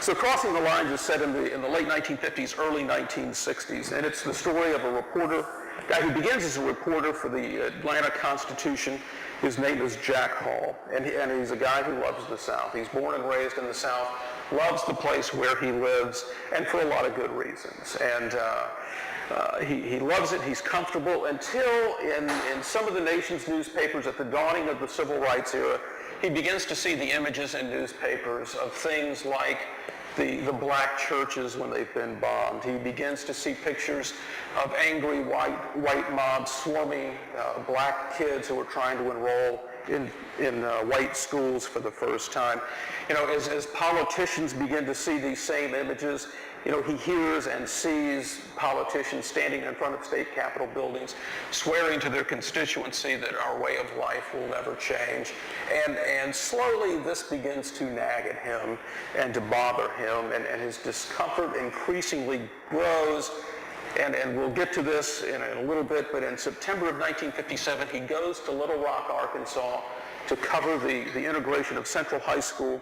So Crossing the Lines is set in the late 1950s, early 1960s, and it's the story of a reporter, a guy who begins as a reporter for the Atlanta Constitution. His name is Jack Hall, and he's a guy who loves the South. He's born and raised in the South, loves the place where he lives, and for a lot of good reasons. And he loves it, he's comfortable, until in some of the nation's newspapers at the dawning of the Civil Rights era, he begins to see the images in newspapers of things like the black churches when they've been bombed. He begins to see pictures of angry white mobs swarming black kids who are trying to enroll in white schools for the first time. You know, as politicians begin to see these same images, you know, he hears and sees politicians standing in front of state capitol buildings swearing to their constituency that our way of life will never change. And slowly this begins to nag at him and to bother him, and his discomfort increasingly grows. And we'll get to this in a little bit, but in September of 1957, he goes to Little Rock, Arkansas, to cover the integration of Central High School.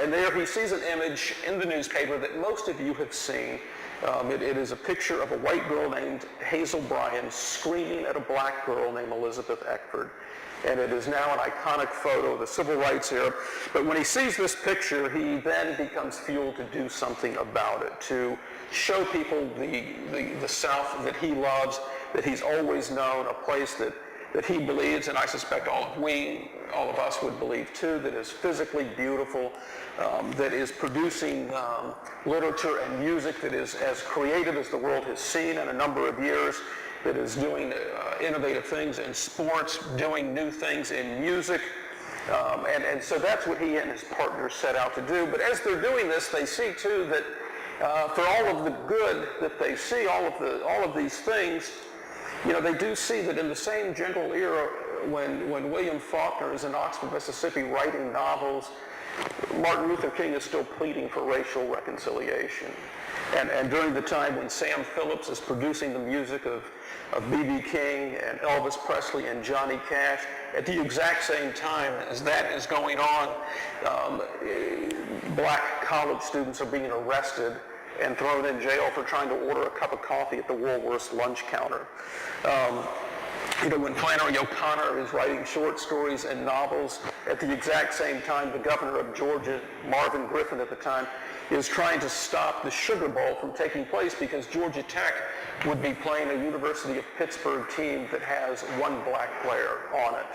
And there he sees an image in the newspaper that most of you have seen. It is a picture of a white girl named Hazel Bryan screaming at a black girl named Elizabeth Eckford. And it is now an iconic photo of the Civil Rights era. But when he sees this picture, he then becomes fueled to do something about it, to show people the South that he loves, that he's always known, a place that he believes, and I suspect all of us would believe too, that is physically beautiful, that is producing literature and music that is as creative as the world has seen in a number of years, that is doing innovative things in sports, doing new things in music. And so that's what he and his partners set out to do. But as they're doing this, they see too that for all of the good that they see, all of these things, you know, they do see that in the same general era when William Faulkner is in Oxford, Mississippi, writing novels, Martin Luther King is still pleading for racial reconciliation. And during the time when Sam Phillips is producing the music of B.B. King and Elvis Presley and Johnny Cash, at the exact same time as that is going on, black college students are being arrested and thrown in jail for trying to order a cup of coffee at the Woolworth's lunch counter. You know, when Flannery O'Connor is writing short stories and novels, at the exact same time, the governor of Georgia, Marvin Griffin at the time, is trying to stop the Sugar Bowl from taking place because Georgia Tech would be playing a University of Pittsburgh team that has one black player on it.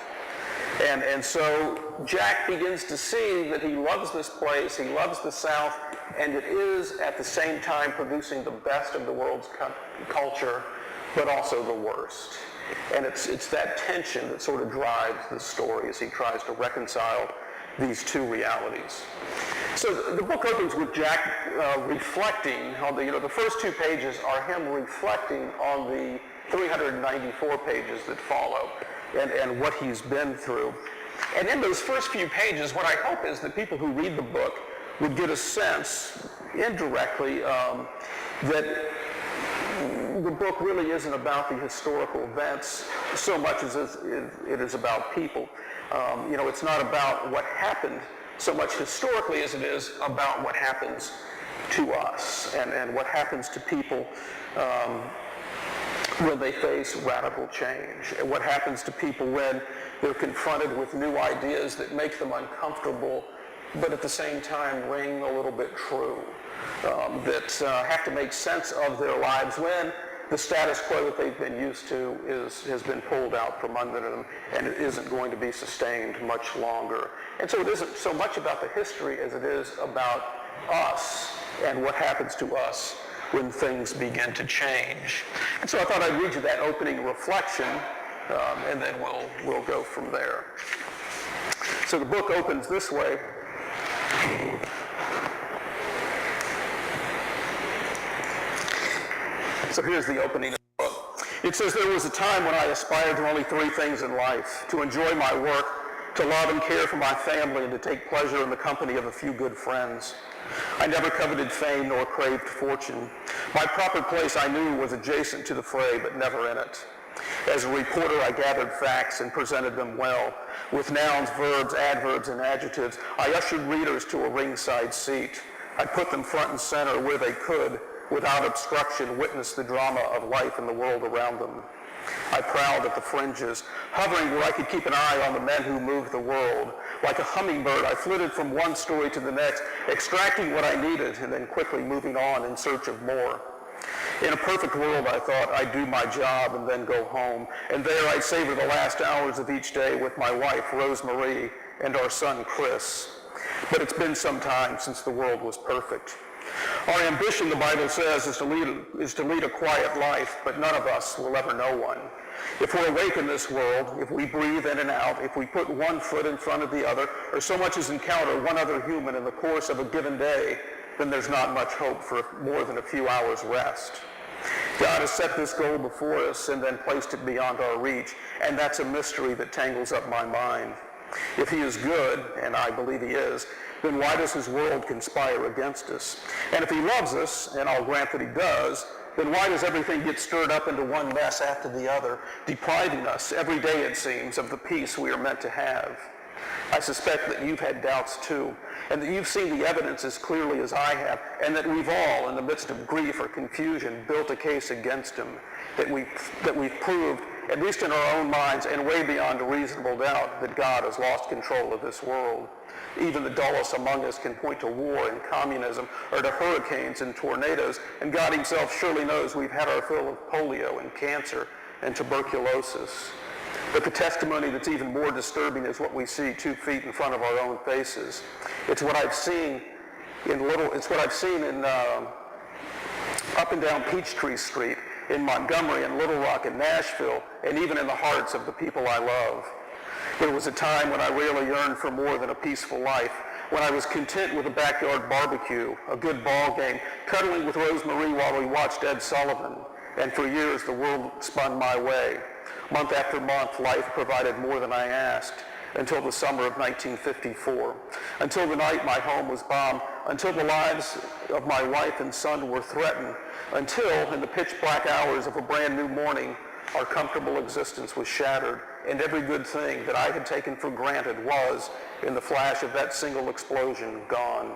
And so Jack begins to see that he loves this place, he loves the South, and it is at the same time producing the best of the world's culture, but also the worst. And it's that tension that sort of drives the story as he tries to reconcile these two realities. So the book opens with Jack reflecting on the first 2 pages are him reflecting on the 394 pages that follow and what he's been through. And in those first few pages, what I hope is that people who read the book would get a sense, indirectly, that the book really isn't about the historical events so much as it is about people. You know, it's not about what happened so much historically as it is about what happens to us and what happens to people when they face radical change, and what happens to people when they're confronted with new ideas that make them uncomfortable, but at the same time ring a little bit true, that have to make sense of their lives when the status quo that they've been used to has been pulled out from under them, and it isn't going to be sustained much longer. And so it isn't so much about the history as it is about us and what happens to us when things begin to change. And so I thought I'd read you that opening reflection, and then we'll go from there. So the book opens this way. So here's the opening of the book. It says, "There was a time when I aspired to only 3 things in life: to enjoy my work, to love and care for my family, and to take pleasure in the company of a few good friends. I never coveted fame nor craved fortune. My proper place, I knew, was adjacent to the fray, but never in it. As a reporter, I gathered facts and presented them well. With nouns, verbs, adverbs, and adjectives, I ushered readers to a ringside seat. I'd put them front and center where they could, without obstruction, witness the drama of life in the world around them. I prowled at the fringes, hovering where I could keep an eye on the men who moved the world. Like a hummingbird, I flitted from one story to the next, extracting what I needed and then quickly moving on in search of more. In a perfect world, I thought, I'd do my job and then go home. And there I'd savor the last hours of each day with my wife, Rosemarie, and our son, Chris. But it's been some time since the world was perfect. Our ambition, the Bible says, is to lead a quiet life, but none of us will ever know one. If we're awake in this world, if we breathe in and out, if we put one foot in front of the other, or so much as encounter one other human in the course of a given day, then there's not much hope for more than a few hours rest. God has set this goal before us and then placed it beyond our reach, and that's a mystery that tangles up my mind. If he is good, and I believe he is, then why does his world conspire against us? And if he loves us, and I'll grant that he does, then why does everything get stirred up into one mess after the other, depriving us every day, it seems, of the peace we are meant to have? I suspect that you've had doubts too, and that you've seen the evidence as clearly as I have, and that we've all, in the midst of grief or confusion, built a case against him, that we've proved, at least in our own minds and way beyond a reasonable doubt, that God has lost control of this world. Even the dullest among us can point to war and communism, or to hurricanes and tornadoes, and God himself surely knows we've had our fill of polio and cancer and tuberculosis. But the testimony that's even more disturbing is what we see 2 feet in front of our own faces. It's what I've seen in up and down Peachtree Street, in Montgomery and Little Rock and Nashville, and even in the hearts of the people I love. There was a time when I really yearned for more than a peaceful life, when I was content with a backyard barbecue, a good ball game, cuddling with Rosemarie while we watched Ed Sullivan, and for years the world spun my way. Month after month, life provided more than I asked, until the summer of 1954, until the night my home was bombed, until the lives of my wife and son were threatened, until, in the pitch black hours of a brand new morning, our comfortable existence was shattered, and every good thing that I had taken for granted was, in the flash of that single explosion, gone.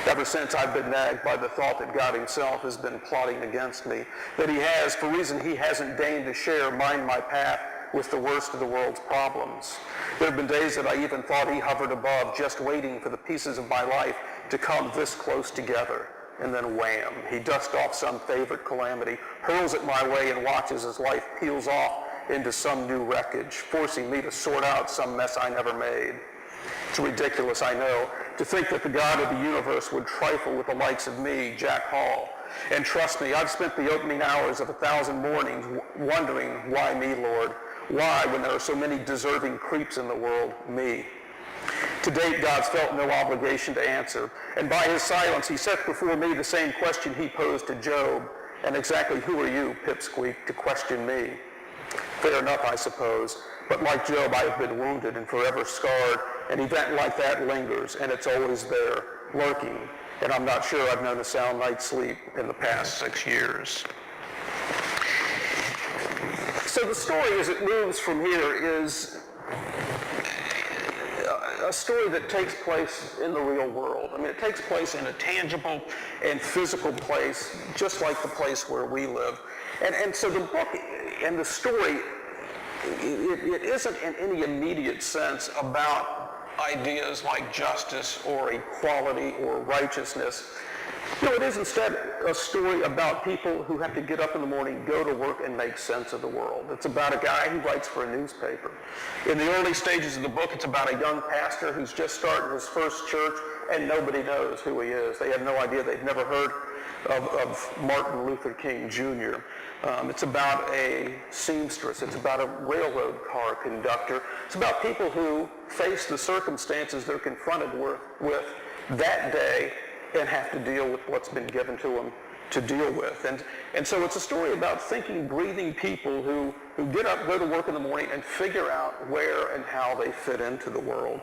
Ever since, I've been nagged by the thought that God himself has been plotting against me, that he has, for reason he hasn't deigned to share my path with the worst of the world's problems. There have been days that I even thought he hovered above, just waiting for the pieces of my life to come this close together. And then wham, he dusts off some favorite calamity, hurls it my way, and watches as life peels off into some new wreckage, forcing me to sort out some mess I never made. It's ridiculous, I know, to think that the God of the universe would trifle with the likes of me, Jack Hall. And trust me, I've spent the opening hours of 1,000 mornings wondering, why me, Lord? Why, when there are so many deserving creeps in the world, me? To date, God's felt no obligation to answer, and by his silence, he sets before me the same question he posed to Job. And exactly who are you, pipsqueak, to question me? Fair enough, I suppose, but like Job, I have been wounded and forever scarred. An event like that lingers, and it's always there, lurking, and I'm not sure I've known a sound night's sleep in the past 6 years. So the story, as it moves from here, is a story that takes place in the real world. I mean, it takes place in a tangible and physical place, just like the place where we live. And so the book and the story, it isn't in any immediate sense about ideas like justice or equality or righteousness. No, it is instead a story about people who have to get up in the morning, go to work, and make sense of the world. It's about a guy who writes for a newspaper. In the early stages of the book, it's about a young pastor who's just starting his first church, and nobody knows who he is. They have no idea. They've never heard of Martin Luther King Jr. It's about a seamstress. It's about a railroad car conductor. It's about people who face the circumstances they're confronted with that day and have to deal with what's been given to them to deal with. And so it's a story about thinking, breathing people who get up, go to work in the morning, and figure out where and how they fit into the world.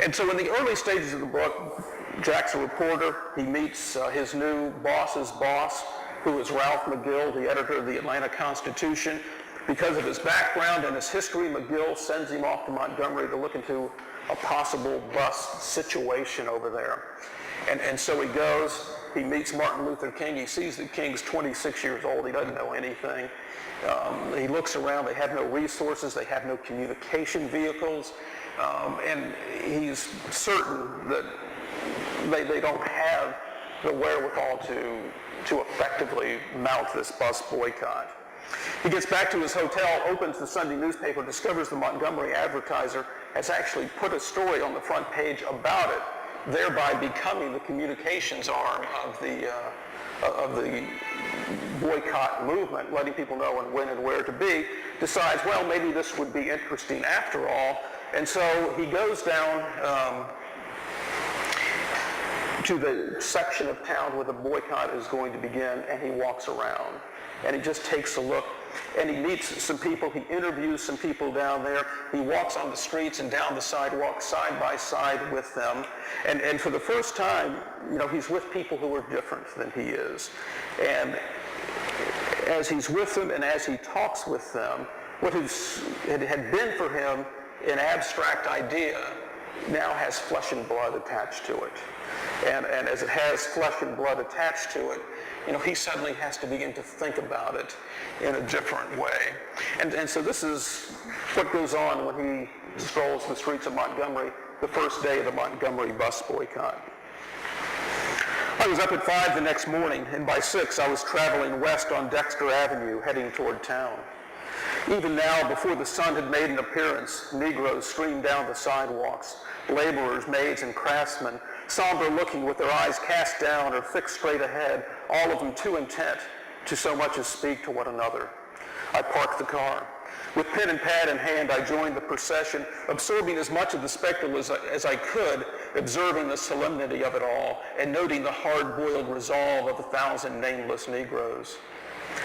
And so in the early stages of the book, Jack's a reporter. He meets his new boss's boss, who is Ralph McGill, the editor of the Atlanta Constitution, Because of his background and his history, McGill sends him off to Montgomery to look into a possible bus situation over there. And so he goes, he meets Martin Luther King, he sees that King's 26 years old, he doesn't know anything. He looks around, they have no resources, they have no communication vehicles, and he's certain that they don't have the wherewithal to effectively mount this bus boycott. He gets back to his hotel, opens the Sunday newspaper, discovers the Montgomery Advertiser has actually put a story on the front page about it, thereby becoming the communications arm of the boycott movement, letting people know when and where to be. Decides, well, maybe this would be interesting after all, and so he goes down to the section of town where the boycott is going to begin, and he walks around. And he just takes a look, and he meets some people, he interviews some people down there, he walks on the streets and down the sidewalk side by side with them, and for the first time, you know, he's with people who are different than he is. And as he's with them and as he talks with them, what had been for him an abstract idea now has flesh and blood attached to it. And as it has flesh and blood attached to it, you know, he suddenly has to begin to think about it in a different way. And so this is what goes on when he strolls the streets of Montgomery the first day of the Montgomery Bus Boycott. I was up at 5 the next morning, and by 6 I was traveling west on Dexter Avenue, heading toward town. Even now, before the sun had made an appearance, Negroes streamed down the sidewalks, laborers, maids, and craftsmen, somber looking with their eyes cast down or fixed straight ahead, all of them too intent to so much as speak to one another. I parked the car. With pen and pad in hand, I joined the procession, absorbing as much of the spectacle as I could, observing the solemnity of it all, and noting the hard-boiled resolve of 1,000 nameless Negroes.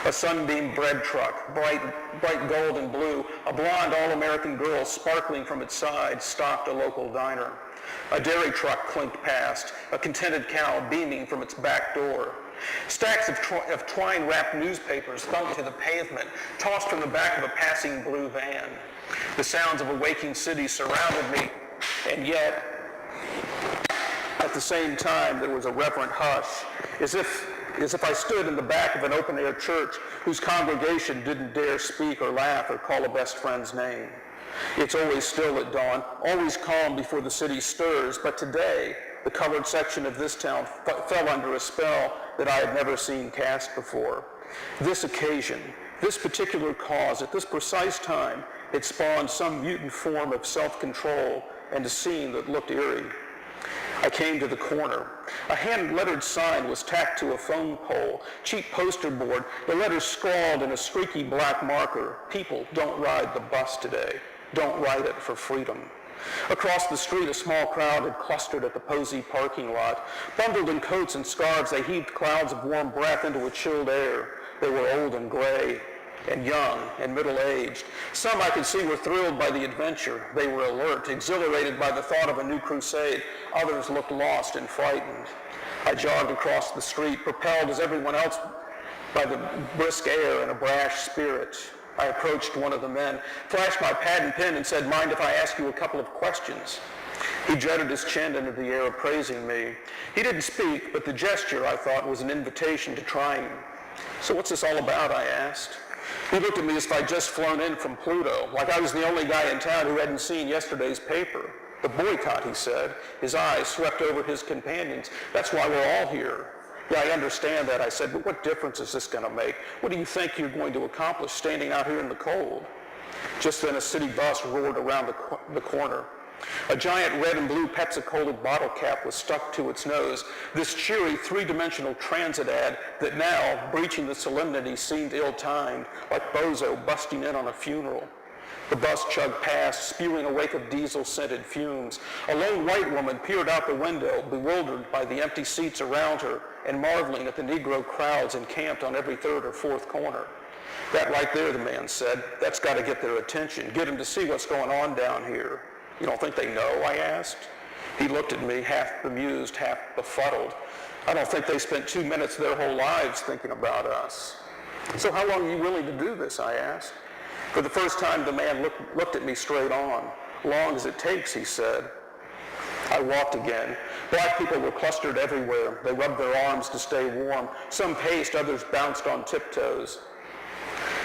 A sunbeam bread truck, bright gold and blue, a blonde all-American girl sparkling from its side, stopped a local diner. A dairy truck clinked past, a contented cow beaming from its back door. Stacks of twine-wrapped newspapers thumped to the pavement, tossed from the back of a passing blue van. The sounds of a waking city surrounded me, and yet, at the same time, there was a reverent hush, as if I stood in the back of an open-air church whose congregation didn't dare speak or laugh or call a best friend's name. It's always still at dawn, always calm before the city stirs, but today, the colored section of this town fell under a spell that I had never seen cast before. This occasion, this particular cause, at this precise time, it spawned some mutant form of self-control and a scene that looked eerie. I came to the corner. A hand-lettered sign was tacked to a phone pole, cheap poster board, the letters scrawled in a streaky black marker. People don't ride the bus today. Don't ride it for freedom. Across the street, a small crowd had clustered at the Posey parking lot. Bundled in coats and scarves, they heaved clouds of warm breath into a chilled air. They were old and gray, and young and middle-aged. Some I could see were thrilled by the adventure. They were alert, exhilarated by the thought of a new crusade. Others looked lost and frightened. I jogged across the street, propelled as everyone else by the brisk air and a brash spirit. I approached one of the men, flashed my pad and pen, and said, "Mind if I ask you a couple of questions?" He jutted his chin into the air, appraising me. He didn't speak, but the gesture, I thought, was an invitation to trying. "So what's this all about?" I asked. He looked at me as if I'd just flown in from Pluto, like I was the only guy in town who hadn't seen yesterday's paper. "The boycott," he said. His eyes swept over his companions. "That's why we're all here." "Yeah, I understand that," I said, "but what difference is this going to make? What do you think you're going to accomplish standing out here in the cold?" Just then a city bus roared around the corner. A giant red and blue Pepsi-Cola bottle cap was stuck to its nose, this cheery three-dimensional transit ad that now, breaching the solemnity, seemed ill-timed, like Bozo busting in on a funeral. The bus chugged past, spewing a wake of diesel-scented fumes. A lone white woman peered out the window, bewildered by the empty seats around her and marveling at the Negro crowds encamped on every third or fourth corner. "That right there," the man said, "that's got to get their attention, get them to see what's going on down here." "You don't think they know?" I asked. He looked at me, half bemused, half befuddled. "I don't think they spent 2 minutes of their whole lives thinking about us." "So how long are you willing to do this?" I asked. For the first time, the man looked at me straight on. "Long as it takes," he said. I walked again. Black people were clustered everywhere. They rubbed their arms to stay warm. Some paced, others bounced on tiptoes.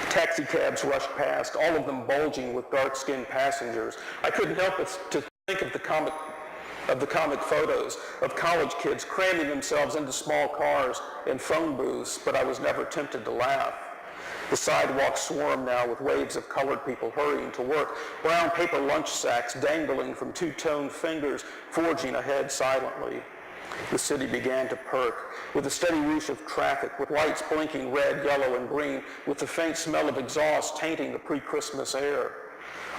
Taxi cabs rushed past, all of them bulging with dark-skinned passengers. I couldn't help but to think of the comic photos of college kids cramming themselves into small cars and phone booths, but I was never tempted to laugh. The sidewalks swarmed now with waves of colored people hurrying to work, brown paper lunch sacks dangling from two-toned fingers, forging ahead silently. The city began to perk, with a steady whoosh of traffic, with lights blinking red, yellow, and green, with the faint smell of exhaust tainting the pre-Christmas air.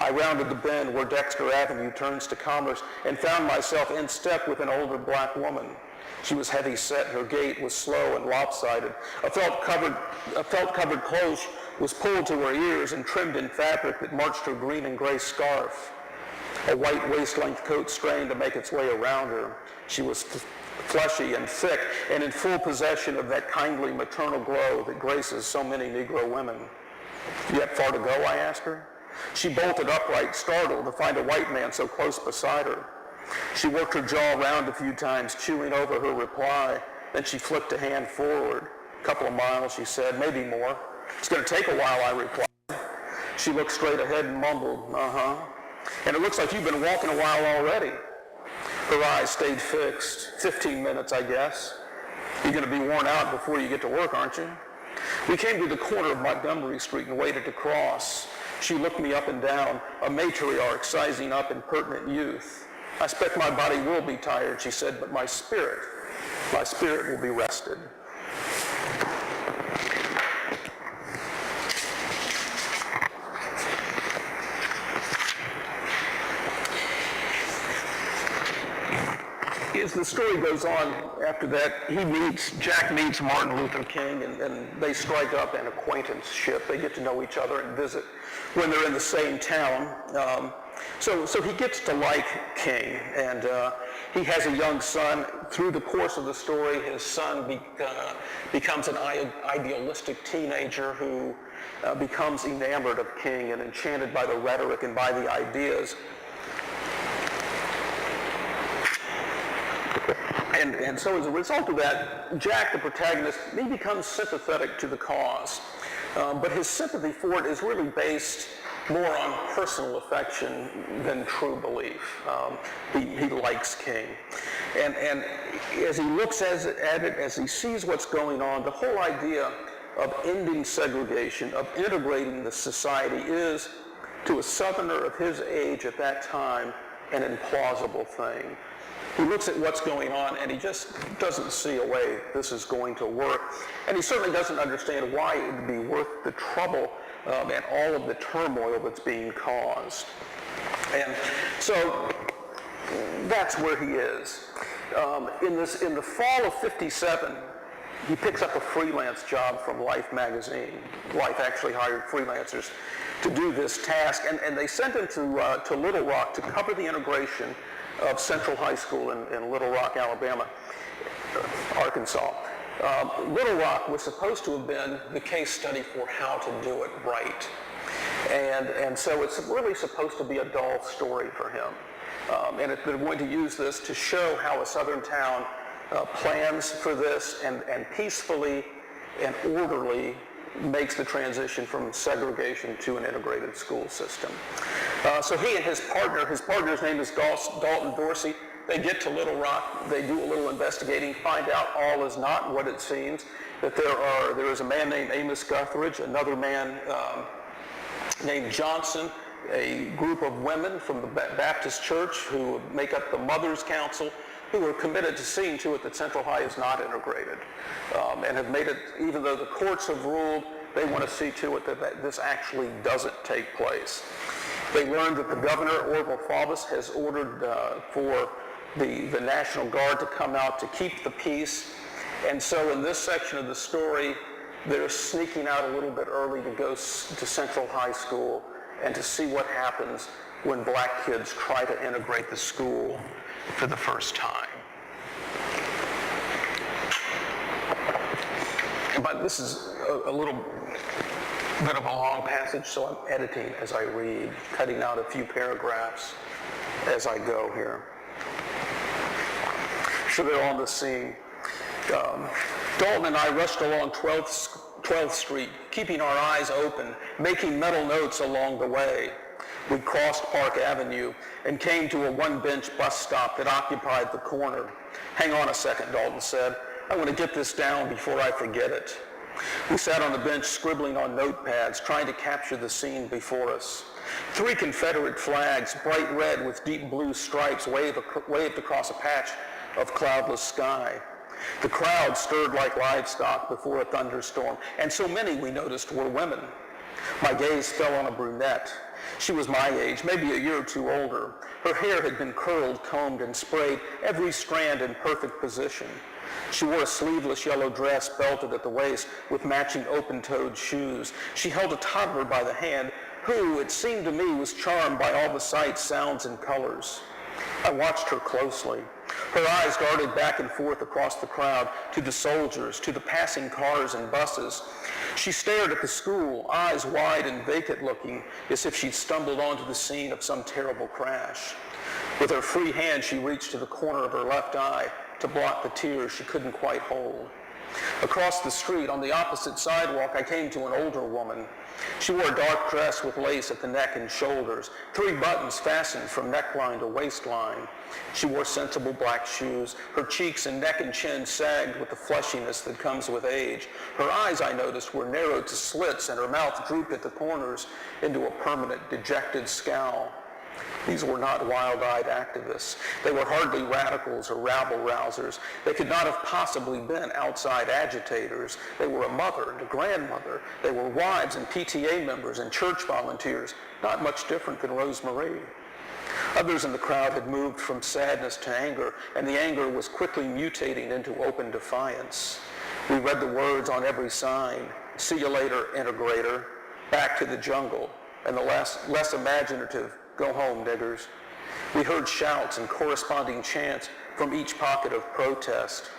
I rounded the bend where Dexter Avenue turns to Commerce and found myself in step with an older black woman. She was heavy-set, her gait was slow and lopsided. A felt-covered clothes was pulled to her ears and trimmed in fabric that marched her green and gray scarf. A white waist-length coat strained to make its way around her. She was fleshy and thick and in full possession of that kindly maternal glow that graces so many Negro women. "You have far to go?" I asked her. She bolted upright, startled to find a white man so close beside her. She worked her jaw around a few times, chewing over her reply. Then she flicked a hand forward. "A couple of miles," she said, "maybe more." "It's going to take a while," I replied. She looked straight ahead and mumbled, "Uh-huh. And it looks like you've been walking a while already." Her eyes stayed fixed. 15 minutes, I guess. "You're going to be worn out before you get to work, aren't you?" We came to the corner of Montgomery Street and waited to cross. She looked me up and down, a matriarch sizing up impertinent youth. "I expect my body will be tired," she said, "but my spirit will be rested." As the story goes on, after that, Jack meets Martin Luther King, and they strike up an acquaintanceship. They get to know each other and visit when they're in the same town. So he gets to like King, and he has a young son. Through the course of the story, his son becomes an idealistic teenager who becomes enamored of King and enchanted by the rhetoric and by the ideas. And so as a result of that, Jack, the protagonist, he becomes sympathetic to the cause. But his sympathy for it is really based more on personal affection than true belief. He likes King. And as he looks at it, as he sees what's going on, the whole idea of ending segregation, of integrating the society is, to a Southerner of his age at that time, an implausible thing. He looks at what's going on and he just doesn't see a way this is going to work. And he certainly doesn't understand why it would be worth the trouble and all of the turmoil that's being caused. And so that's where he is. In the fall of '57, he picks up a freelance job from Life magazine. Life actually hired freelancers to do this task, and they sent him to Little Rock to cover the integration of Central High School in Little Rock, Arkansas. Little Rock was supposed to have been the case study for how to do it right. And so it's really supposed to be a dull story for him. And they're going to use this to show how a Southern town plans for this and peacefully and orderly makes the transition from segregation to an integrated school system. So he and his partner's name is Dalton Dorsey. They get to Little Rock, they do a little investigating, find out all is not what it seems, that there is a man named Amos Guthridge, another man named Johnson, a group of women from the Baptist Church who make up the Mothers Council, who are committed to seeing to it that Central High is not integrated, and have made it, even though the courts have ruled, they want to see to it that this actually doesn't take place. They learned that the governor, Orville Faubus, has ordered for the National Guard to come out to keep the peace, and so in this section of the story, they're sneaking out a little bit early to go to Central High School and to see what happens when black kids try to integrate the school for the first time. But this is a little Bit of a long passage, so I'm editing as I read, cutting out a few paragraphs as I go here. So they're on the scene. Dalton and I rushed along 12th Street, keeping our eyes open, making mental notes along the way. We crossed Park Avenue and came to a one-bench bus stop that occupied the corner. "Hang on a second," Dalton said. "I want to get this down before I forget it." We sat on the bench scribbling on notepads, trying to capture the scene before us. 3 Confederate flags, bright red with deep blue stripes, waved across a patch of cloudless sky. The crowd stirred like livestock before a thunderstorm, and so many, we noticed, were women. My gaze fell on a brunette. She was my age, maybe a year or two older. Her hair had been curled, combed, and sprayed, every strand in perfect position. She wore a sleeveless yellow dress belted at the waist with matching open-toed shoes. She held a toddler by the hand who, it seemed to me, was charmed by all the sights, sounds, and colors. I watched her closely. Her eyes darted back and forth across the crowd to the soldiers, to the passing cars and buses. She stared at the school, eyes wide and vacant-looking, as if she'd stumbled onto the scene of some terrible crash. With her free hand, she reached to the corner of her left eye to block the tears she couldn't quite hold. Across the street, on the opposite sidewalk, I came to an older woman. She wore a dark dress with lace at the neck and shoulders, 3 buttons fastened from neckline to waistline. She wore sensible black shoes. Her cheeks and neck and chin sagged with the fleshiness that comes with age. Her eyes, I noticed, were narrowed to slits, and her mouth drooped at the corners into a permanent, dejected scowl. These were not wild-eyed activists. They were hardly radicals or rabble-rousers. They could not have possibly been outside agitators. They were a mother and a grandmother. They were wives and PTA members and church volunteers, not much different than Rosemarie. Others in the crowd had moved from sadness to anger, and the anger was quickly mutating into open defiance. We read the words on every sign: "See you later, integrator," "Back to the jungle," and the less imaginative, "Go home, niggers." We heard shouts and corresponding chants from each pocket of protest.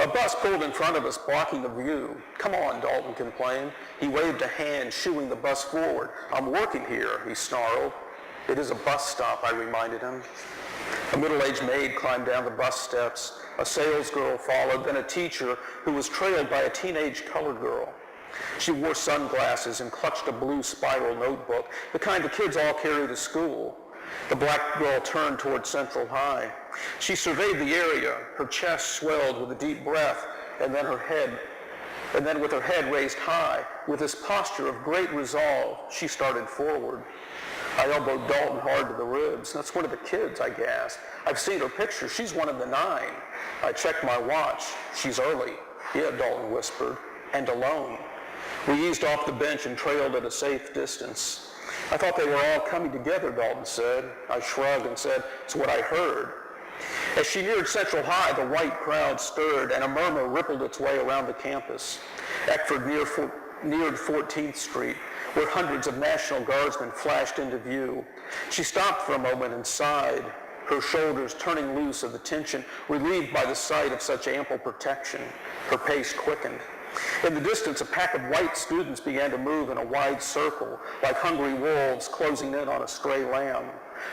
A bus pulled in front of us, blocking the view. "Come on," Dalton complained. He waved a hand, shooing the bus forward. "I'm working here," he snarled. "It is a bus stop," I reminded him. A middle-aged maid climbed down the bus steps. A salesgirl followed, then a teacher who was trailed by a teenage colored girl. She wore sunglasses and clutched a blue spiral notebook, the kind the kids all carry to school. The black girl turned toward Central High. She surveyed the area. Her chest swelled with a deep breath, and then with her head raised high, with this posture of great resolve, she started forward. I elbowed Dalton hard to the ribs. "That's one of the kids," I gasped. "I've seen her picture. She's one of the 9. I checked my watch. "She's early." "Yeah," Dalton whispered, "and alone." We eased off the bench and trailed at a safe distance. "I thought they were all coming together," Dalton said. I shrugged and said, "It's what I heard." As she neared Central High, the white crowd stirred, and a murmur rippled its way around the campus. Eckford neared 14th Street, where hundreds of National Guardsmen flashed into view. She stopped for a moment and sighed, her shoulders turning loose of the tension relieved by the sight of such ample protection. Her pace quickened. In the distance, a pack of white students began to move in a wide circle, like hungry wolves closing in on a stray lamb.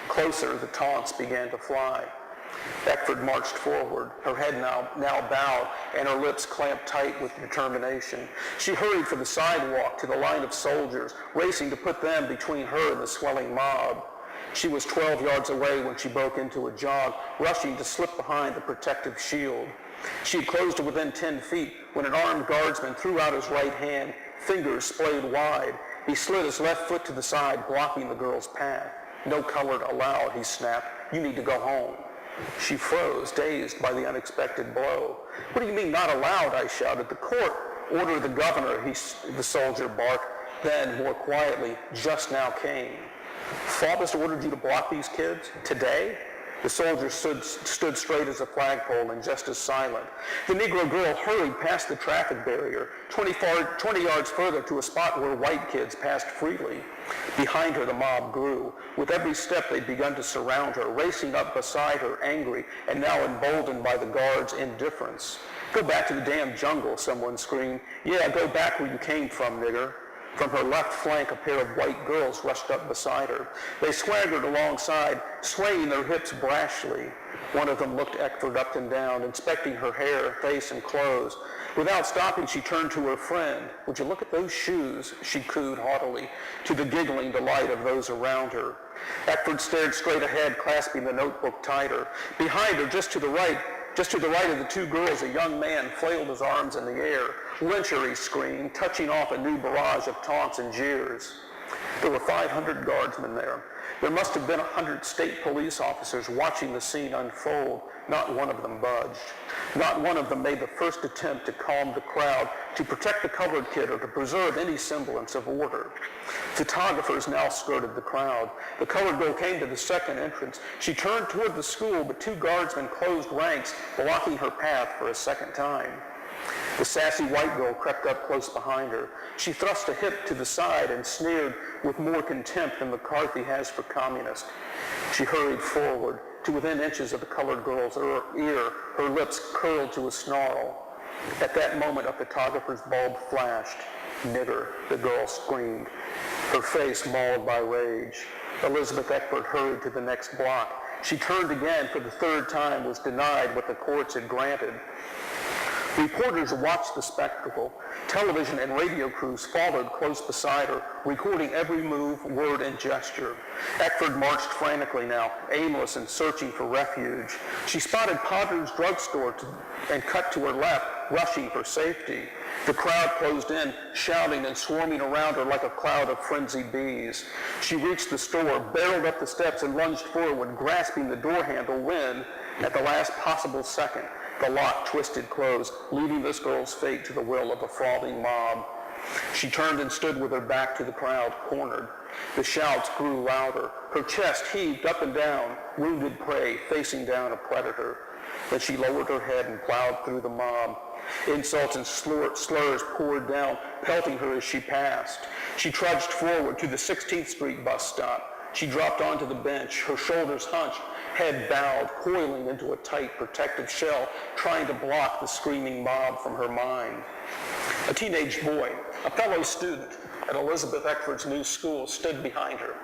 Closer, the taunts began to fly. Eckford marched forward, her head now bowed and her lips clamped tight with determination. She hurried for the sidewalk to the line of soldiers, racing to put them between her and the swelling mob. She was 12 yards away when she broke into a jog, rushing to slip behind the protective shield. She had closed to within 10 feet when an armed guardsman threw out his right hand, fingers splayed wide. He slid his left foot to the side, blocking the girl's path. "No colored allowed," he snapped. "You need to go home." She froze, dazed by the unexpected blow. "What do you mean, not allowed?" I shouted. "The court ordered the governor," the soldier barked. Then, more quietly, "just now came." "Father's ordered you to block these kids? Today?" The soldier stood straight as a flagpole and just as silent. The Negro girl hurried past the traffic barrier, 20 yards further to a spot where white kids passed freely. Behind her, the mob grew. With every step, they'd begun to surround her, racing up beside her, angry, and now emboldened by the guards' indifference. "Go back to the damn jungle," someone screamed. "Yeah, go back where you came from, nigger." From her left flank, a pair of white girls rushed up beside her. They swaggered alongside, swaying their hips brashly. One of them looked Eckford up and down, inspecting her hair, face, and clothes. Without stopping, she turned to her friend. "Would you look at those shoes?" she cooed haughtily, to the giggling delight of those around her. Eckford stared straight ahead, clasping the notebook tighter. Behind her, just to the right of the two girls, a young man flailed his arms in the air. "Lyncher," he screamed, touching off a new barrage of taunts and jeers. There were 500 guardsmen there. There must have been 100 state police officers watching the scene unfold. Not one of them budged. Not one of them made the first attempt to calm the crowd, to protect the colored kid, or to preserve any semblance of order. Photographers now skirted the crowd. The colored girl came to the second entrance. She turned toward the school, but two guardsmen closed ranks, blocking her path for a second time. The sassy white girl crept up close behind her. She thrust a hip to the side and sneered with more contempt than McCarthy has for communists. She hurried forward to within inches of the colored girl's ear, her lips curled to a snarl. At that moment, a photographer's bulb flashed. "Nigger," the girl screamed, her face mauled by rage. Elizabeth Eckford hurried to the next block. She turned again for the third time, was denied what the courts had granted. Reporters watched the spectacle. Television and radio crews followed close beside her, recording every move, word, and gesture. Eckford marched frantically now, aimless and searching for refuge. She spotted Potter's drugstore and cut to her left, rushing for safety. The crowd closed in, shouting and swarming around her like a cloud of frenzied bees. She reached the store, barreled up the steps, and lunged forward, grasping the door handle when, at the last possible second, the lock twisted closed, leaving this girl's fate to the will of a frothing mob. She turned and stood with her back to the crowd, cornered. The shouts grew louder. Her chest heaved up and down, wounded prey facing down a predator. Then she lowered her head and plowed through the mob. Insults and slurs poured down, pelting her as she passed. She trudged forward to the 16th Street bus stop. She dropped onto the bench, her shoulders hunched, head bowed, coiling into a tight protective shell, trying to block the screaming mob from her mind. A teenage boy, a fellow student at Elizabeth Eckford's new school, stood behind her,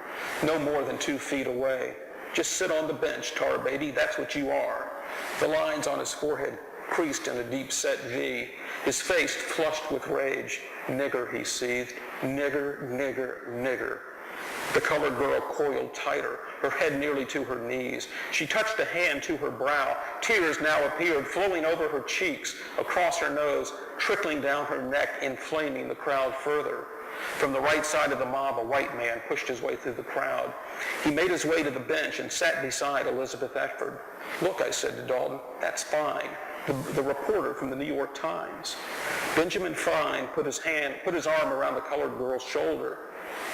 no more than 2 feet away. "Just sit on the bench, tar baby, that's what you are." The lines on his forehead creased in a deep-set V, his face flushed with rage. "Nigger," he seethed. "Nigger, nigger, nigger." The colored girl coiled tighter, her head nearly to her knees. She touched a hand to her brow. Tears now appeared, flowing over her cheeks, across her nose, trickling down her neck, inflaming the crowd further. From the right side of the mob, a white man pushed his way through the crowd. He made his way to the bench and sat beside Elizabeth Eckford. "Look," I said to Dalton, "that's Fine, the reporter from the New York Times." Benjamin Fine put his arm around the colored girl's shoulder.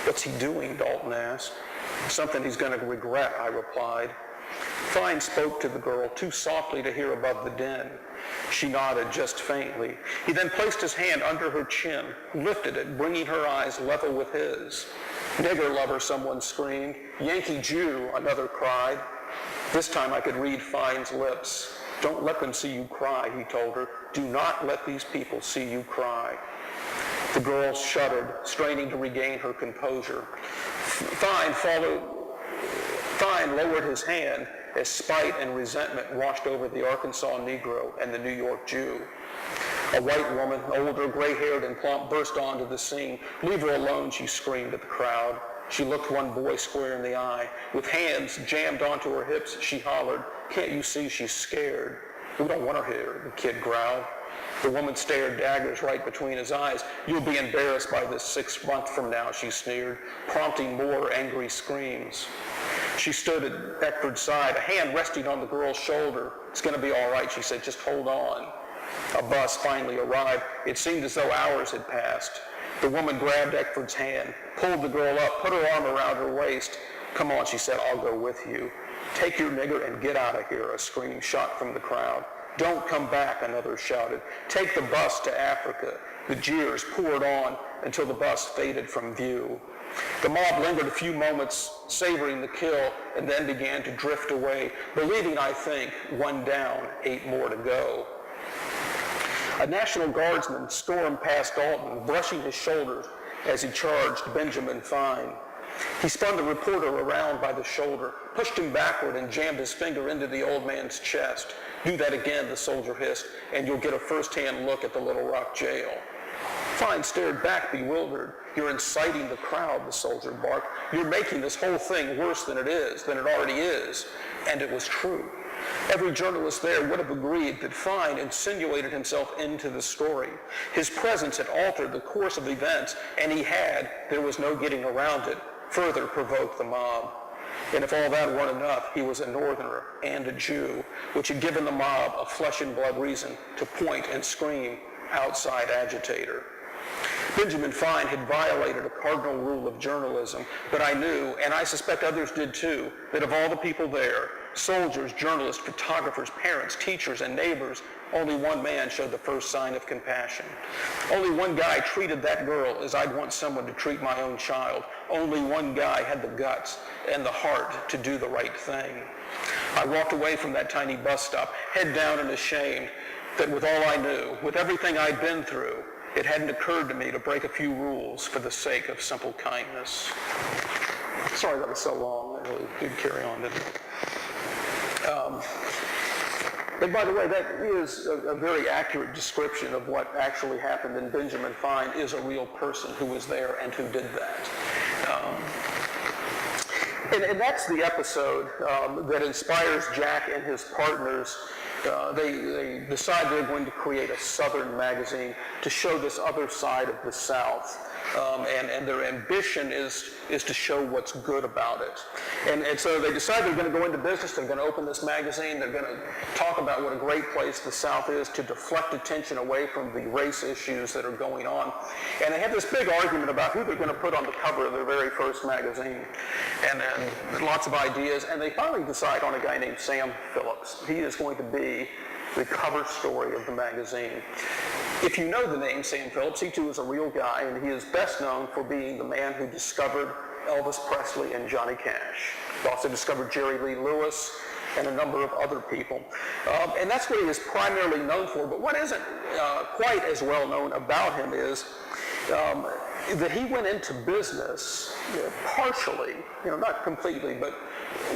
"What's he doing?" Dalton asked. "Something he's going to regret," I replied. Fine spoke to the girl too softly to hear above the din. She nodded just faintly. He then placed his hand under her chin, lifted it, bringing her eyes level with his. "Nigger lover," someone screamed. "Yankee Jew," another cried. This time I could read Fine's lips. "Don't let them see you cry," he told her. "Do not let these people see you cry." The girl shuddered, straining to regain her composure. Fine lowered his hand as spite and resentment washed over the Arkansas Negro and the New York Jew. A white woman, older, gray-haired and plump, burst onto the scene. "Leave her alone," she screamed at the crowd. She looked one boy square in the eye. With hands jammed onto her hips, she hollered, "Can't you see she's scared?" "We don't want her here," the kid growled. The woman stared daggers right between his eyes. "You'll be embarrassed by this 6 months from now," she sneered, prompting more angry screams. She stood at Eckford's side, a hand resting on the girl's shoulder. "It's going to be all right," she said. "Just hold on." A bus finally arrived. It seemed as though hours had passed. The woman grabbed Eckford's hand, pulled the girl up, put her arm around her waist. "Come on," she said, "I'll go with you." "Take your nigger and get out of here," a scream shot from the crowd. "Don't come back," another shouted. "Take the bus to Africa." The jeers poured on until the bus faded from view. The mob lingered a few moments, savoring the kill, and then began to drift away, believing, I think, 1 down, 8 more to go. A National Guardsman stormed past Dalton, brushing his shoulders as he charged Benjamin Fine. He spun the reporter around by the shoulder, pushed him backward, and jammed his finger into the old man's chest. "Do that again," the soldier hissed, "and you'll get a first-hand look at the Little Rock jail." Fine stared back, bewildered. "You're inciting the crowd," the soldier barked. "You're making this whole thing worse than it already is." And it was true. Every journalist there would have agreed that Fine insinuated himself into the story. His presence had altered the course of events, and there was no getting around it, further provoked the mob. And if all that weren't enough, he was a Northerner and a Jew, which had given the mob a flesh and blood reason to point and scream, "Outside agitator." Benjamin Fine had violated a cardinal rule of journalism, but I knew, and I suspect others did too, that of all the people there, soldiers, journalists, photographers, parents, teachers, and neighbors, only one man showed the first sign of compassion. Only one guy treated that girl as I'd want someone to treat my own child. Only one guy had the guts and the heart to do the right thing. I walked away from that tiny bus stop, head down and ashamed that with all I knew, with everything I'd been through, it hadn't occurred to me to break a few rules for the sake of simple kindness. Sorry that was so long. I really did carry on, didn't it? But by the way, that is a very accurate description of what actually happened, and Benjamin Fine is a real person who was there and who did that. And that's the episode that inspires Jack and his partners. They decide they're going to create a Southern magazine to show this other side of the South. And their ambition is to show what's good about it. And so they decide they're going to go into business, they're going to open this magazine, they're going to talk about what a great place the South is to deflect attention away from the race issues that are going on. And they have this big argument about who they're going to put on the cover of their very first magazine. And lots of ideas, and they finally decide on a guy named Sam Phillips. He is going to be the cover story of the magazine. If you know the name Sam Phillips, he too is a real guy, and he is best known for being the man who discovered Elvis Presley and Johnny Cash. He also discovered Jerry Lee Lewis and a number of other people. And that's what he is primarily known for, but what isn't quite as well known about him is that he went into business partially, not completely, but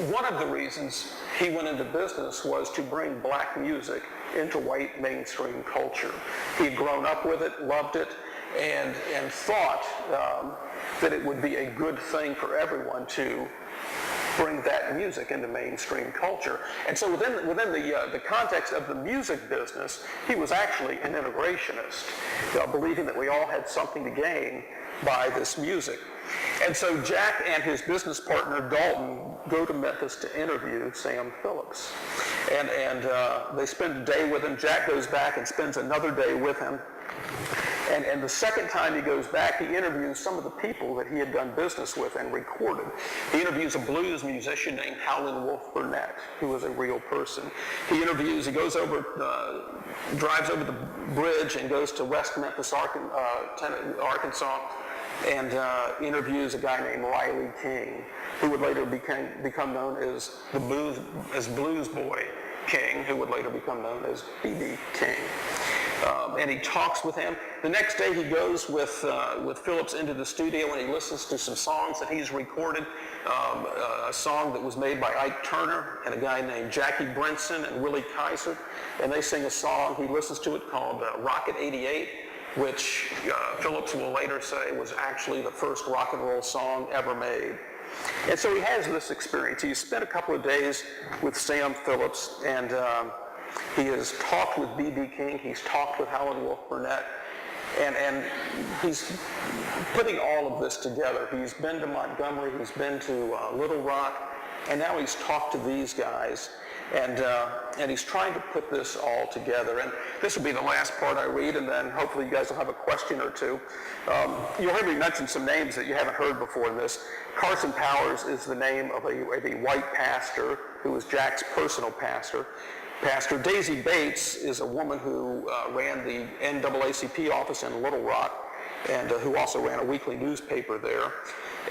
one of the reasons he went into business was to bring black music into white mainstream culture. He had grown up with it, loved it, and thought that it would be a good thing for everyone to bring that music into mainstream culture. And so within the context of the music business, he was actually an integrationist, believing that we all had something to gain by this music. And so Jack and his business partner Dalton go to Memphis to interview Sam Phillips. And they spend a day with him. Jack goes back and spends another day with him. And the second time he goes back, he interviews some of the people that he had done business with and recorded. He interviews a blues musician named Howlin' Wolf Burnett, who was a real person. He goes over, drives over the bridge and goes to West Memphis, Arkansas, and interviews a guy named Riley King, who would later become known as Blues Boy King, who would later become known as B.B. King. And he talks with him. The next day he goes with Phillips into the studio and he listens to some songs that he's recorded. A song that was made by Ike Turner and a guy named Jackie Brinson and Willie Kaiser. And they sing a song, he listens to it, called Rocket 88, which Phillips will later say was actually the first rock and roll song ever made. And so he has this experience. He spent a couple of days with Sam Phillips, and he has talked with B.B. King, he's talked with Howlin' Wolf Burnett, and he's putting all of this together. He's been to Montgomery, he's been to Little Rock, and now he's talked to these guys, and he's trying to put this all together. And this will be the last part I read, and then hopefully you guys will have a question or two. You'll hear me mention some names that you haven't heard before in this. Carson Powers is the name of a white pastor who was Jack's personal pastor. Daisy Bates is a woman who ran the NAACP office in Little Rock and who also ran a weekly newspaper there.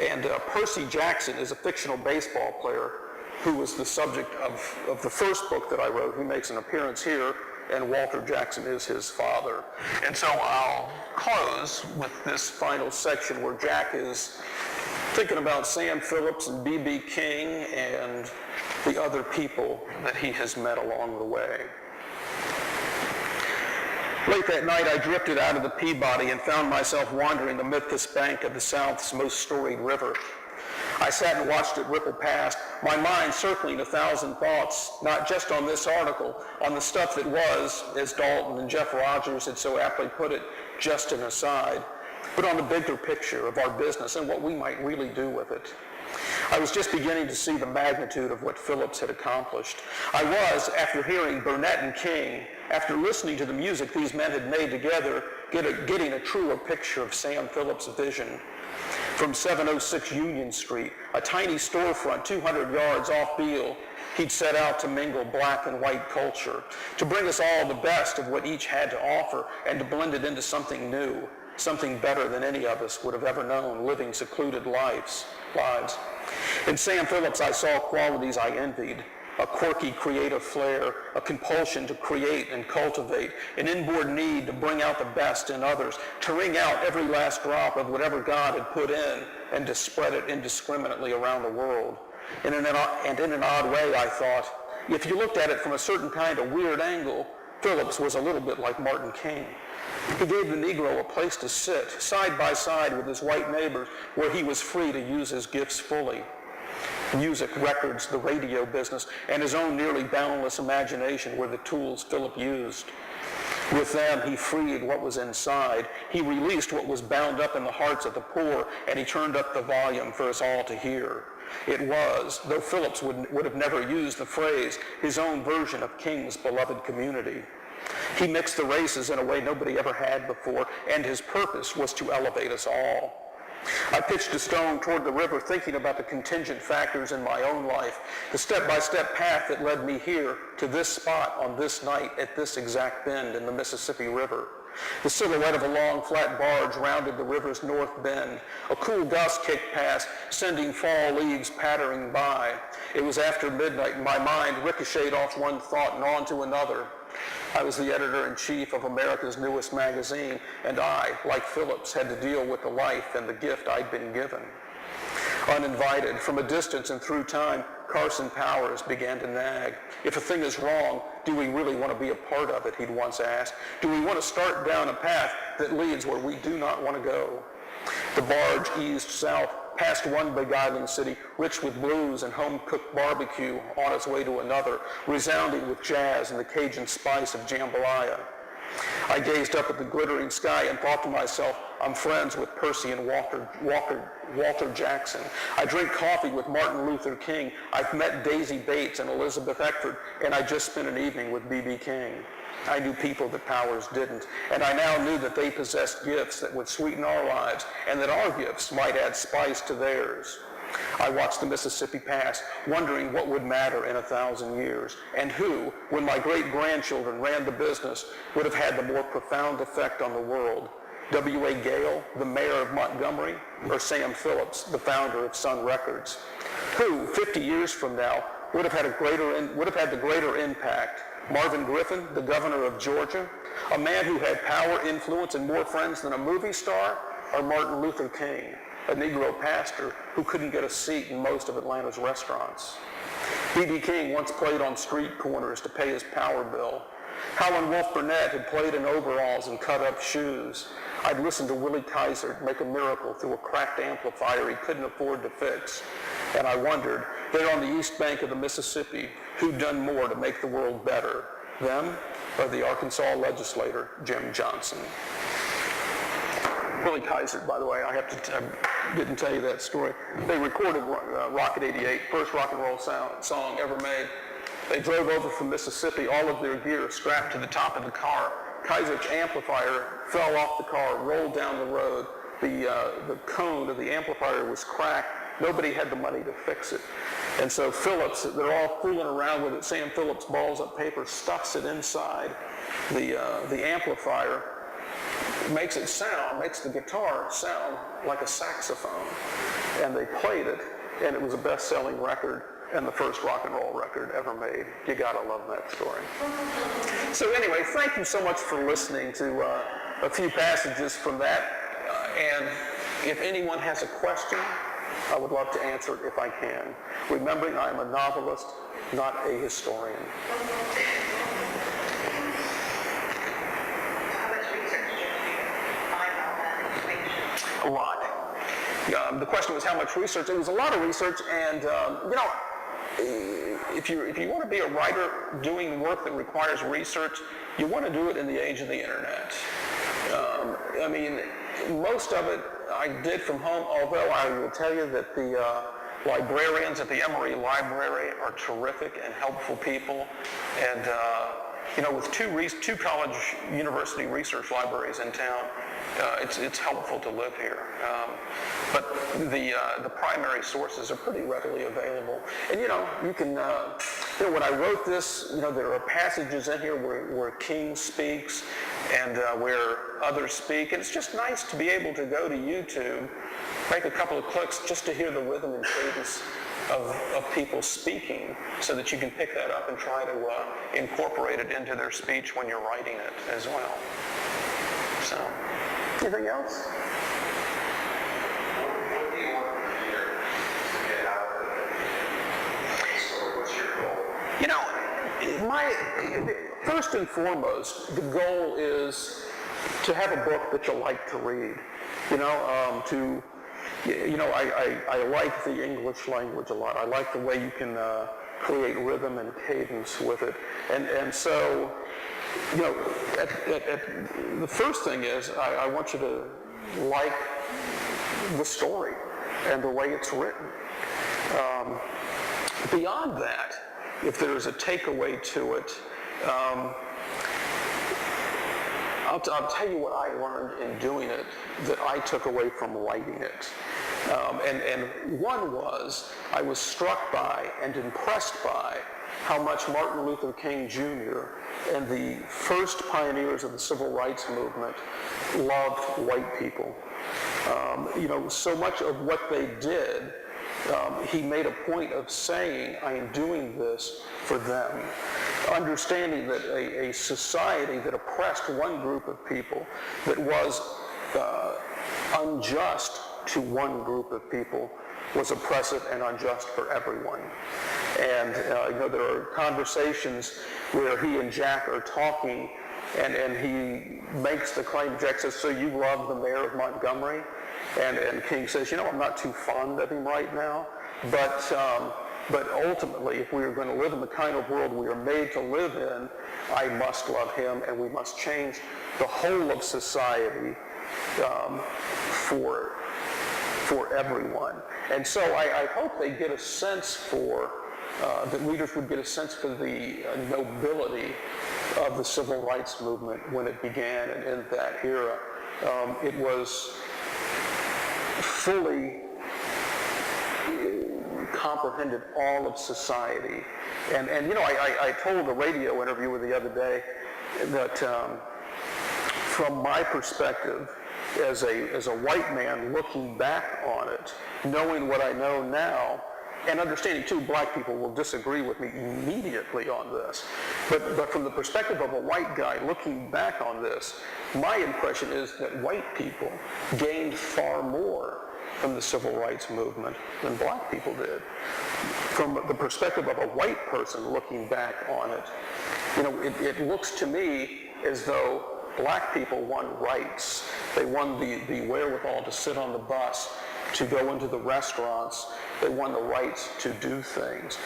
And Percy Jackson is a fictional baseball player who was the subject of the first book that I wrote, who makes an appearance here and Walter Jackson is his father. And so I'll close with this final section where Jack is thinking about Sam Phillips and B.B. King and the other people that he has met along the way. Late that night, I drifted out of the Peabody and found myself wandering amid this bank of the South's most storied river. I sat and watched it ripple past, my mind circling 1,000 thoughts, not just on this article, on the stuff that was, as Dalton and Jeff Rogers had so aptly put it, just an aside, but on the bigger picture of our business and what we might really do with it. I was just beginning to see the magnitude of what Phillips had accomplished. I was, after hearing Burnett and King, after listening to the music these men had made together, getting a truer picture of Sam Phillips' vision. From 706 Union Street, a tiny storefront 200 yards off Beale, he'd set out to mingle black and white culture, to bring us all the best of what each had to offer and to blend it into something new, something better than any of us would have ever known, living secluded lives. In Sam Phillips, I saw qualities I envied, a quirky creative flair, a compulsion to create and cultivate, an inborn need to bring out the best in others, to wring out every last drop of whatever God had put in and to spread it indiscriminately around the world. And in an odd way, I thought, if you looked at it from a certain kind of weird angle, Phillips was a little bit like Martin King. He gave the Negro a place to sit, side by side with his white neighbors, where he was free to use his gifts fully. Music, records, the radio business, and his own nearly boundless imagination were the tools Philip used. With them, he freed what was inside. He released what was bound up in the hearts of the poor, and he turned up the volume for us all to hear. It was, though Phillips would have never used the phrase, his own version of King's beloved community. He mixed the races in a way nobody ever had before, and his purpose was to elevate us all. I pitched a stone toward the river, thinking about the contingent factors in my own life, the step-by-step path that led me here to this spot on this night at this exact bend in the Mississippi River. The silhouette of a long, flat barge rounded the river's north bend. A cool gust kicked past, sending fall leaves pattering by. It was after midnight, and my mind ricocheted off one thought and on to another. I was the editor-in-chief of America's newest magazine, and I, like Phillips, had to deal with the life and the gift I'd been given. Uninvited, from a distance and through time, Carson Powers began to nag. If a thing is wrong, do we really want to be a part of it, he'd once asked. Do we want to start down a path that leads where we do not want to go? The barge eased south, past one beguiling city, rich with blues and home-cooked barbecue, on its way to another, resounding with jazz and the Cajun spice of jambalaya. I gazed up at the glittering sky and thought to myself, I'm friends with Percy and Walter Jackson. I drink coffee with Martin Luther King. I've met Daisy Bates and Elizabeth Eckford, and I just spent an evening with B.B. King. I knew people that Powers didn't, and I now knew that they possessed gifts that would sweeten our lives, and that our gifts might add spice to theirs. I watched the Mississippi pass, wondering what would matter in 1,000 years, and who, when my great-grandchildren ran the business, would have had the more profound effect on the world. W.A. Gale, the mayor of Montgomery, or Sam Phillips, the founder of Sun Records? Who, 50 years from now, would have had the greater impact? Marvin Griffin, the governor of Georgia, a man who had power, influence, and more friends than a movie star, or Martin Luther King, a Negro pastor who couldn't get a seat in most of Atlanta's restaurants? B.B. King once played on street corners to pay his power bill. Howlin' Wolf Burnett had played in overalls and cut-up shoes. I'd listened to Willie Kaiser make a miracle through a cracked amplifier he couldn't afford to fix. And I wondered, there on the east bank of the Mississippi, who'd done more to make the world better, them or the Arkansas legislator, Jim Johnson? Willie Kaiser, by the way, I didn't tell you that story. They recorded Rocket 88, first rock and roll song ever made. They drove over from Mississippi, all of their gear strapped to the top of the car. Kaiser's amplifier fell off the car, rolled down the road. The cone of the amplifier was cracked. Nobody had the money to fix it. And so Phillips, they're all fooling around with it. Sam Phillips balls up paper, stuffs it inside the amplifier, makes the guitar sound like a saxophone. And they played it, and it was a best-selling record. and the first rock and roll record ever made. You gotta love that story. So anyway, thank you so much for listening to a few passages from that. And if anyone has a question, I would love to answer it if I can. Remembering I'm a novelist, not a historian. A lot. The question was how much research. It was a lot of research, and if you want to be a writer doing work that requires research, you want to do it in the age of the internet. I mean, most of it I did from home, although I will tell you that the librarians at the Emory Library are terrific and helpful people, and with two college university research libraries in town, it's helpful to live here. But the primary sources are pretty readily available. And you can, when I wrote this, there are passages in here where King speaks and where others speak. And it's just nice to be able to go to YouTube, make a couple of clicks just to hear the rhythm and cadence of people speaking, so that you can pick that up and try to incorporate it into their speech when you're writing it as well. So, anything else? What do you want from here to get out of it? So what's your goal? First and foremost, the goal is to have a book that you like to read. I like the English language a lot. I like the way you can create rhythm and cadence with it. And so, the first thing is I want you to like the story and the way it's written. Beyond that, if there is a takeaway to it, I'll tell you what I learned in doing it that I took away from writing it. And one was, I was struck by and impressed by how much Martin Luther King Jr. and the first pioneers of the civil rights movement loved white people. So much of what they did, he made a point of saying, I am doing this for them. Understanding that a society that oppressed one group of people, that was unjust to one group of people, was oppressive and unjust for everyone. And there are conversations where he and Jack are talking, and he makes the claim, Jack says, so you love the mayor of Montgomery? And King says, I'm not too fond of him right now, but ultimately, if we are going to live in the kind of world we are made to live in, I must love him, and we must change the whole of society for everyone. And so I hope they get a sense for, that readers would get a sense for the nobility of the civil rights movement when it began and in that era. It was fully comprehended all of society. And I told a radio interviewer the other day that from my perspective, as a white man looking back on it, knowing what I know now, and understanding too, black people will disagree with me immediately on this. But from the perspective of a white guy looking back on this, my impression is that white people gained far more from the civil rights movement than black people did. From the perspective of a white person looking back on it, it looks to me as though black people won rights. They won the wherewithal to sit on the bus, to go into the restaurants. They won the rights to do things.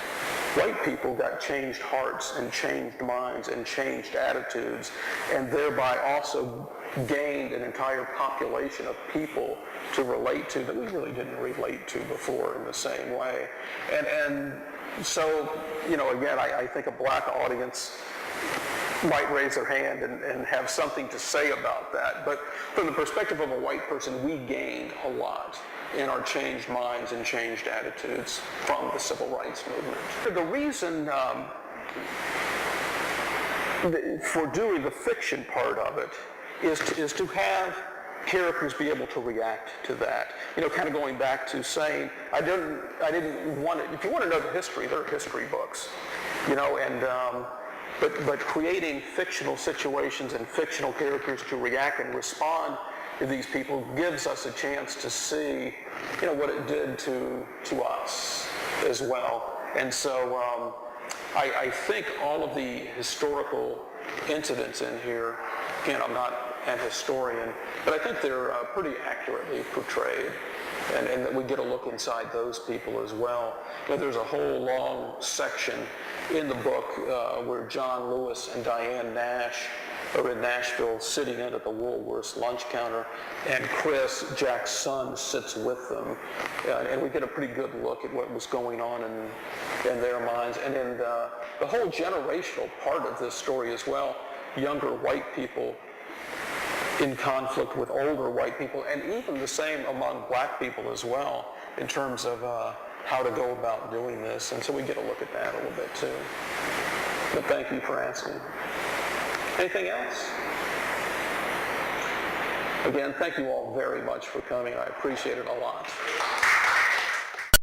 White people got changed hearts and changed minds and changed attitudes, and thereby also gained an entire population of people to relate to that we really didn't relate to before in the same way. And so, again, I think a black audience might raise their hand and have something to say about that. But from the perspective of a white person, we gained a lot in our changed minds and changed attitudes from the civil rights movement. The reason for doing the fiction part of it is to have characters be able to react to that. You know, kind of going back to saying, I didn't want it. If you want to know the history, there are history books, you know, and but creating fictional situations and fictional characters to react and respond to these people gives us a chance to see, you know, what it did to us as well. And so I think all of the historical incidents in here, again, I'm not an historian, but I think they're pretty accurately portrayed, and that we get a look inside those people as well. You know, there's a whole long section in the book where John Lewis and Diane Nash are in Nashville sitting in at the Woolworths lunch counter, and Chris, Jack's son, sits with them, and we get a pretty good look at what was going on in their minds, and in the whole generational part of this story as well. Younger white people in conflict with older white people, and even the same among black people as well, in terms of how to go about doing this. And so we get a look at that a little bit too. But thank you for asking. Anything else? Again, thank you all very much for coming. I appreciate it a lot.